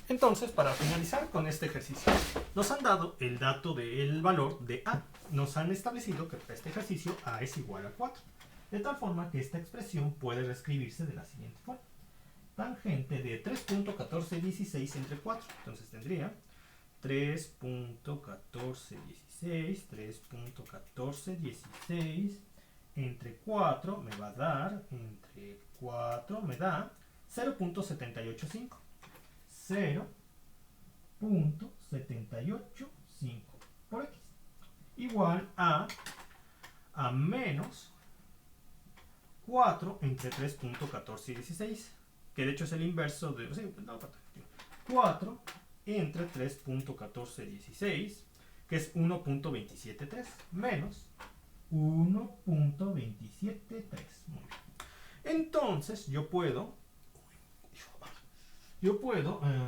Entonces, para finalizar con este ejercicio, nos han dado el dato del valor de A. Nos han establecido que para este ejercicio A es igual a 4. De tal forma que esta expresión puede reescribirse de la siguiente forma. Tangente de 3.1416 entre 4. Entonces tendría 3.1416 entre 4 me va a dar, entre 4 me da 0.785. 0.785 por x igual a menos 4 entre 3.1416, que de hecho es el inverso de 4 entre 3.1416, que es 1.273 menos 1.273. Entonces yo puedo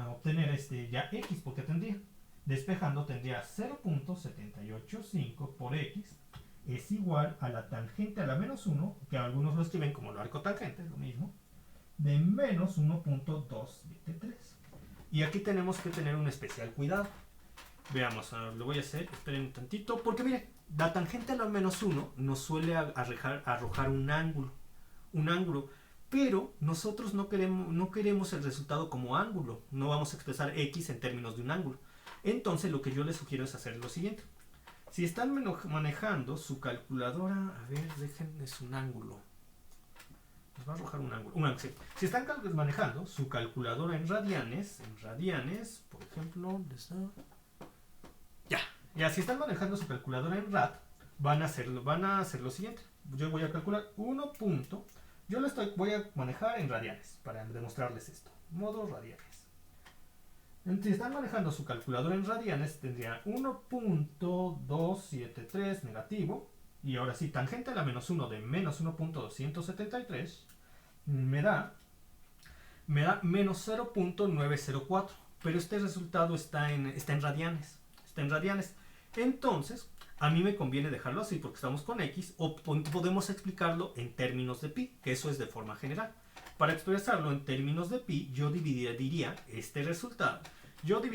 obtener ya x, porque despejando tendría 0.785 por x es igual a la tangente a la menos 1, que algunos lo escriben como lo arco tangente, es lo mismo, de menos 1.273. Y aquí tenemos que tener un especial cuidado. Veamos, lo voy a hacer, esperen un tantito, porque miren, la tangente a la menos 1 nos suele arrojar un ángulo, pero nosotros no queremos el resultado como ángulo, no vamos a expresar x en términos de un ángulo. Entonces lo que yo les sugiero es hacer lo siguiente. Si están manejando su calculadora, a ver, déjenles un ángulo. Nos va a arrojar un ángulo. Sí. Si están manejando su calculadora en radianes, por ejemplo, si están manejando su calculadora en rad, van a hacer lo siguiente. Yo voy a calcular voy a manejar en radianes para demostrarles esto. Modo radianes. Si están manejando su calculadora en radianes, tendría 1.273 negativo. Y ahora sí, tangente a la menos 1 de menos 1.273 me da menos 0.904. Pero este resultado está en radianes. Entonces, a mí me conviene dejarlo así porque estamos con x, o podemos explicarlo en términos de pi, que eso es de forma general. Para expresarlo en términos de pi, yo dividiría este resultado. Lo voy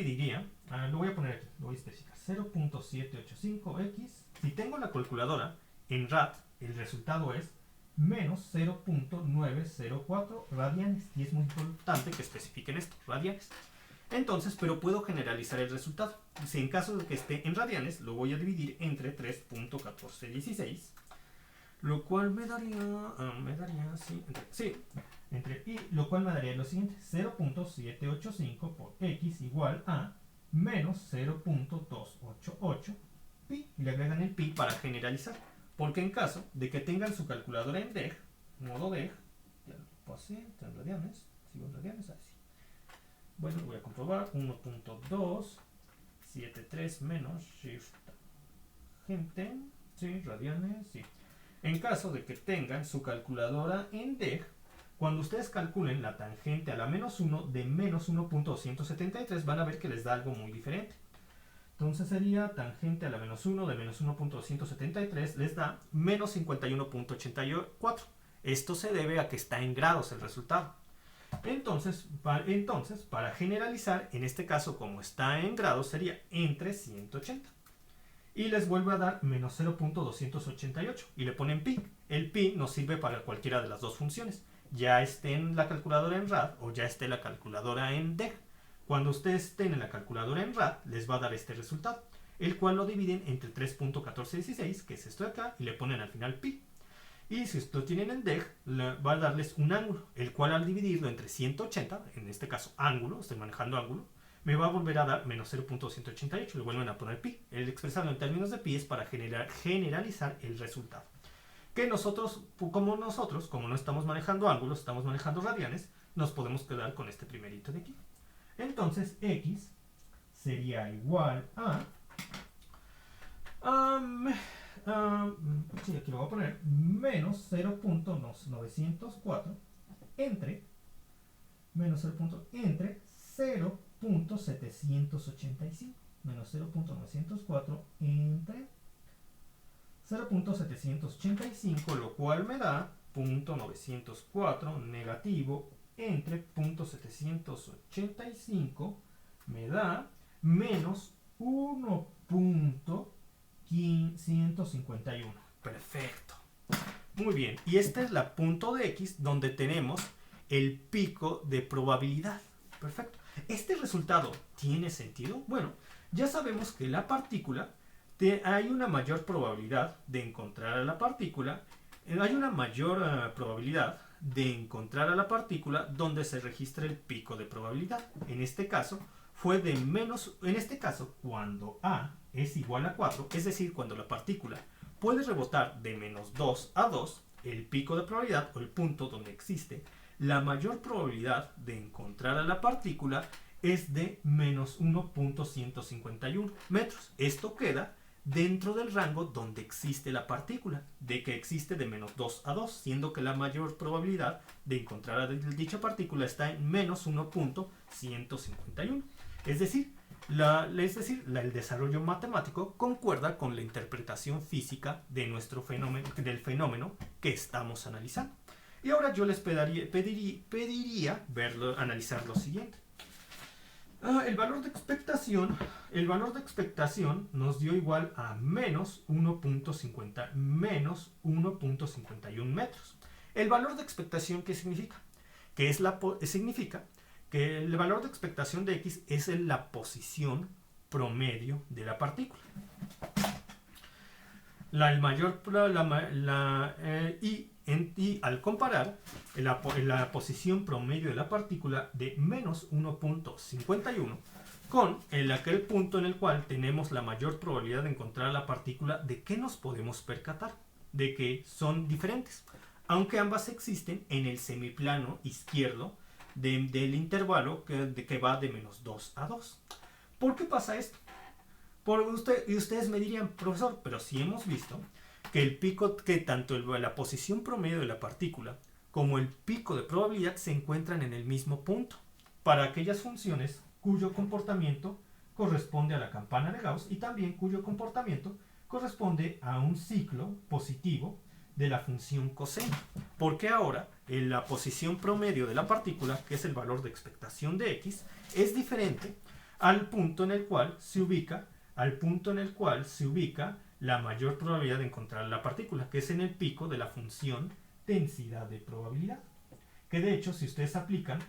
a poner aquí, lo voy a especificar, 0.785x. Si tengo la calculadora en rad, el resultado es menos 0.904 radianes. Y es muy importante que especifiquen esto, radianes. Entonces, pero puedo generalizar el resultado. Si en caso de que esté en radianes, lo voy a dividir entre 3.1416, lo cual me daría lo cual me daría lo siguiente: 0.785 por x igual a menos 0.288 pi. Y le agregan el pi para generalizar. Porque en caso de que tengan su calculadora en DEG, modo DEG, ya lo pasé, está en radianes, sigo en radianes, así. Bueno, voy a comprobar. 1.273 menos shift tangente, sí, radianes, sí. En caso de que tengan su calculadora en DEG, cuando ustedes calculen la tangente a la menos 1 de menos 1.273, van a ver que les da algo muy diferente. Entonces sería tangente a la menos 1 de menos 1.273, les da menos 51.84. Esto se debe a que está en grados el resultado. Entonces, para generalizar, en este caso, como está en grados, sería entre 180. Y les vuelve a dar menos 0.288. Y le ponen pi. El pi nos sirve para cualquiera de las dos funciones. Ya esté en la calculadora en rad o ya esté la calculadora en DEG. Cuando ustedes estén en la calculadora en rad, les va a dar este resultado, el cual lo dividen entre 3.1416, que es esto de acá, y le ponen al final pi. Y si esto tienen en DEG, va a darles un ángulo, el cual al dividirlo entre 180, en este caso ángulo, estoy manejando ángulo, me va a volver a dar menos 0.188, le vuelven a poner pi. El expresado en términos de pi es para generalizar el resultado. Que como no estamos manejando ángulos, estamos manejando radianes, nos podemos quedar con este primerito de aquí. Entonces, x sería igual a... sí, aquí lo voy a poner, menos 0.904 entre 0.785, menos 0.904 entre 0.785, lo cual me da 0.904 negativo entre 0.785 me da menos 1.151. Perfecto. Muy bien. Y esta es la punto de X donde tenemos el pico de probabilidad. Perfecto. ¿Este resultado tiene sentido? Bueno, ya sabemos que la partícula, hay una mayor probabilidad de encontrar a la partícula, hay una mayor probabilidad de encontrar a la partícula donde se registra el pico de probabilidad. En este caso, fue de menos, en este caso, cuando A es igual a 4, es decir, cuando la partícula puede rebotar de menos 2 a 2, el pico de probabilidad o el punto donde existe la mayor probabilidad de encontrar a la partícula es de menos 1.151 metros. Esto queda dentro del rango donde existe la partícula, de que existe de menos 2 a 2, siendo que la mayor probabilidad de encontrar a dicha partícula está en menos 1.151. Es decir, el desarrollo matemático concuerda con la interpretación física de nuestro fenómeno, del fenómeno que estamos analizando. Y ahora yo les pediría analizar lo siguiente. El valor de expectación nos dio igual a menos 1.51 metros. ¿El valor de expectación qué significa? Significa que el valor de expectación de X es la posición promedio de la partícula. Y al comparar la posición promedio de la partícula de menos 1.51 con aquel punto en el cual tenemos la mayor probabilidad de encontrar la partícula, ¿de qué nos podemos percatar? De que son diferentes, aunque ambas existen en el semiplano izquierdo del intervalo que va de menos 2 a 2. ¿Por qué pasa esto? Y ustedes me dirían, profesor, pero si hemos visto que tanto la posición promedio de la partícula como el pico de probabilidad se encuentran en el mismo punto para aquellas funciones cuyo comportamiento corresponde a la campana de Gauss y también cuyo comportamiento corresponde a un ciclo positivo de la función coseno. Porque ahora la posición promedio de la partícula, que es el valor de expectación de X, es diferente al punto en el cual se ubica la mayor probabilidad de encontrar la partícula, que es en el pico de la función densidad de probabilidad. Que de hecho, si ustedes aplican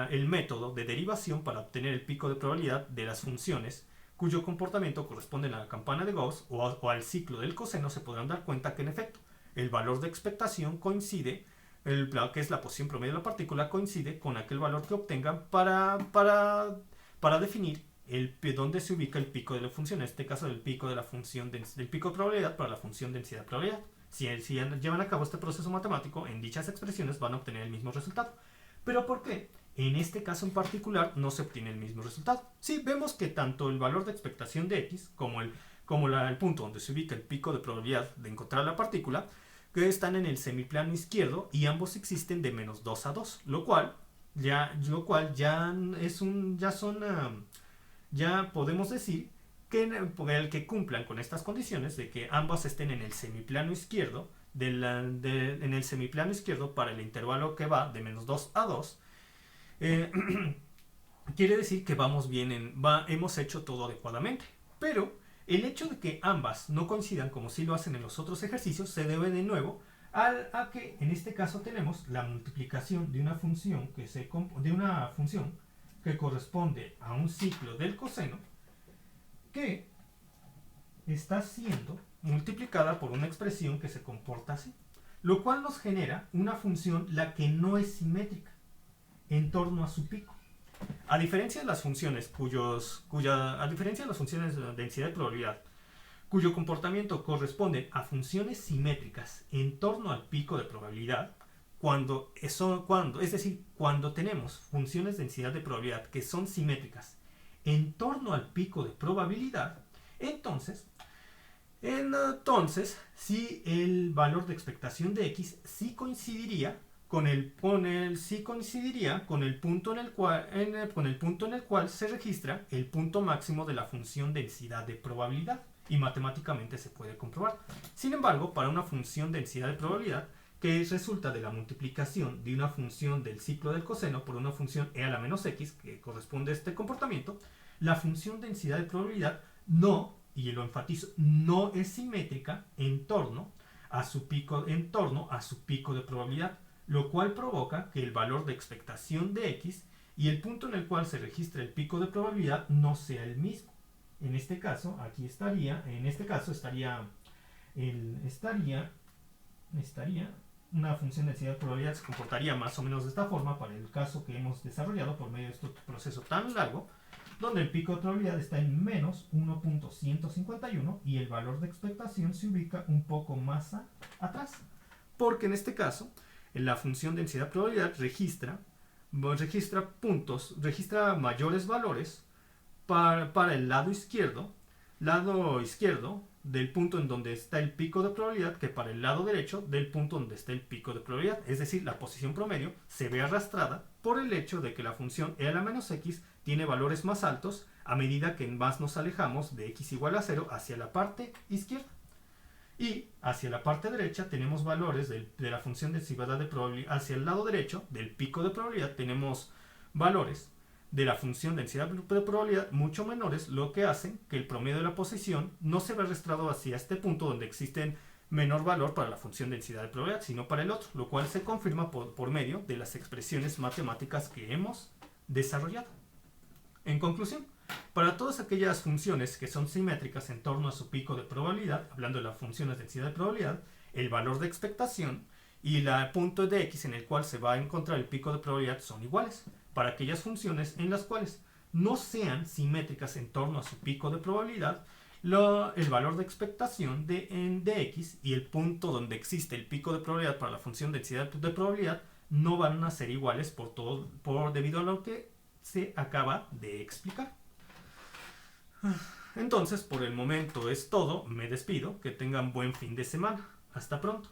el método de derivación para obtener el pico de probabilidad de las funciones cuyo comportamiento corresponde a la campana de Gauss o al ciclo del coseno, se podrán dar cuenta que en efecto el valor de expectación coincide, que es la posición promedio de la partícula, coincide con aquel valor que obtengan para definir dónde se ubica el pico de la función, en este caso del pico de probabilidad para la función densidad de probabilidad. Si llevan a cabo este proceso matemático, en dichas expresiones van a obtener el mismo resultado. ¿Pero por qué? En este caso en particular no se obtiene el mismo resultado. Sí, vemos que tanto el valor de expectación de X como el punto donde se ubica el pico de probabilidad de encontrar la partícula, que están en el semiplano izquierdo y ambos existen de menos 2 a 2, lo cual ya podemos decir que cumplan con estas condiciones de que ambas estén en el semiplano izquierdo, en el semiplano izquierdo para el intervalo que va de menos 2 a 2, quiere decir que vamos bien, hemos hecho todo adecuadamente. Pero el hecho de que ambas no coincidan como si lo hacen en los otros ejercicios se debe de nuevo a que en este caso tenemos la multiplicación de una función que corresponde a un ciclo del coseno que está siendo multiplicada por una expresión que se comporta así, lo cual nos genera una función la que no es simétrica en torno a su pico. A diferencia de las funciones de densidad de probabilidad, cuyo comportamiento corresponde a funciones simétricas en torno al pico de probabilidad, cuando tenemos funciones de densidad de probabilidad que son simétricas en torno al pico de probabilidad, entonces si el valor de expectación de X sí coincidiría con el punto en el cual se registra el punto máximo de la función densidad de probabilidad, y matemáticamente se puede comprobar. Sin embargo, para una función densidad de probabilidad que resulta de la multiplicación de una función del ciclo del coseno por una función e a la menos x, que corresponde a este comportamiento, la función densidad de probabilidad no, y lo enfatizo, no es simétrica en torno a su pico de probabilidad, lo cual provoca que el valor de expectación de x y el punto en el cual se registra el pico de probabilidad no sea el mismo. En este caso, estaría una función de densidad de probabilidad se comportaría más o menos de esta forma para el caso que hemos desarrollado por medio de este proceso tan largo, donde el pico de probabilidad está en menos 1.151 y el valor de expectación se ubica un poco más atrás, porque en este caso la función densidad de probabilidad registra mayores valores para el lado izquierdo del punto en donde está el pico de probabilidad que para el lado derecho del punto donde está el pico de probabilidad. Es decir, la posición promedio se ve arrastrada por el hecho de que la función e a la menos x tiene valores más altos a medida que más nos alejamos de x igual a 0 hacia la parte izquierda. Y hacia la parte derecha tenemos valores de la función de densidad de probabilidad. Hacia el lado derecho del pico de probabilidad tenemos valores de la función densidad de probabilidad mucho menores, lo que hace que el promedio de la posición no se ve arrastrado hacia este punto donde existen menor valor para la función densidad de probabilidad, sino para el otro, lo cual se confirma por medio de las expresiones matemáticas que hemos desarrollado. En conclusión, para todas aquellas funciones que son simétricas en torno a su pico de probabilidad, hablando de las funciones de densidad de probabilidad, el valor de expectación y el punto de x en el cual se va a encontrar el pico de probabilidad son iguales. Para aquellas funciones en las cuales no sean simétricas en torno a su pico de probabilidad, el valor de expectación de x y el punto donde existe el pico de probabilidad para la función densidad de probabilidad no van a ser iguales debido a lo que se acaba de explicar. Entonces, por el momento es todo. Me despido. Que tengan buen fin de semana. Hasta pronto.